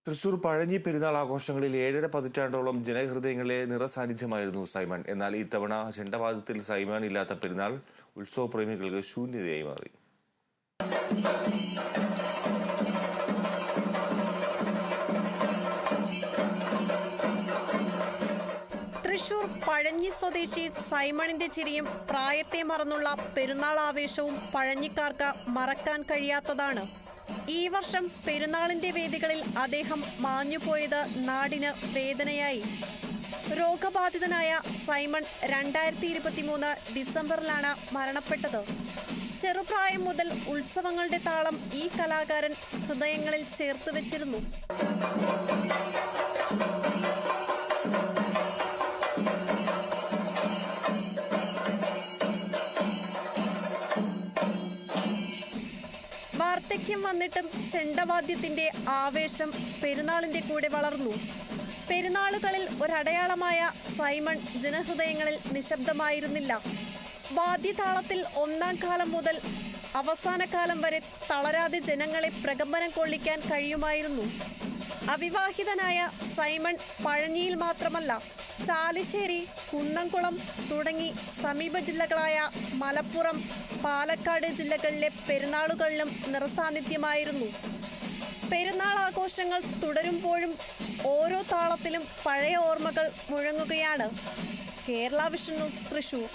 തൃശൂർ പഴഞ്ഞി പെരുന്നാൾ ആഘോഷങ്ങളിൽ 7.5 പതിറ്റാണ്ടോളം ജനഹൃദയങ്ങളിലെ നിറസാന്നിധ്യമായിരുന്നു സൈമൺ. എന്നാൽ ഇത്തവണ ചെണ്ടവാദ്യത്തിൽ സൈമൺ ഇല്ലാത്ത പെരുന്നാൾ ഉത്സവപ്രേമികൾക്ക് ശൂന്യതയായി മാറി. തൃശൂർ പഴഞ്ഞി സ്വദേശി സൈമണിന്റെ ചിരിയും പ്രായത്തെ മറന്നുള്ള പെരുന്നാൾ ആവേശവും പഴഞ്ഞിക്കാർക്ക് മറക്കാൻ കഴിയാത്തതാണ്. ഈ വർഷം പെരുന്നാളിന്റെ വേദികളിൽ അദ്ദേഹം മാഞ്ഞുപോയത് നാടിന് വേദനയായി. രോഗബാധിതനായ സൈമൺ 2023 ഡിസംബറിലാണ് മരണപ്പെട്ടത്. ചെറുപ്രായം മുതൽ ഉത്സവങ്ങളുടെ താളം ഈ കലാകാരൻ ഹൃദയങ്ങളിൽ ചേർത്ത് വെച്ചിരുന്നു. വാർദ്ധക്യം വന്നിട്ടും ചെണ്ടവാദ്യത്തിന്റെ ആവേശം പെരുന്നാളിന്റെ കൂടെ വളർന്നു. പെരുന്നാളുകളിൽ ഒരടയാളമായ സൈമൺ ജനഹൃദയങ്ങളിൽ നിശബ്ദമായിരുന്നില്ല. വാദ്യതാളത്തിൽ ഒന്നാം കാലം മുതൽ അവസാന കാലം വരെ തളരാതെ ജനങ്ങളെ പ്രകമ്പനം കൊള്ളിക്കാൻ കഴിയുമായിരുന്നു. അവിവാഹിതനായ സൈമൺ പഴഞ്ഞിയിൽ മാത്രമല്ല, ചാലിശ്ശേരി, കുന്നംകുളം തുടങ്ങി സമീപ ജില്ലകളായ മലപ്പുറം, പാലക്കാട് ജില്ലകളിലെ പെരുന്നാളുകളിലും നിറസാന്നിധ്യമായിരുന്നു. പെരുന്നാൾ ആഘോഷങ്ങൾ തുടരുമ്പോഴും ഓരോ താളത്തിലും പഴയ ഓർമ്മകൾ മുഴങ്ങുകയാണ്. Kerala vision news, Thrissur.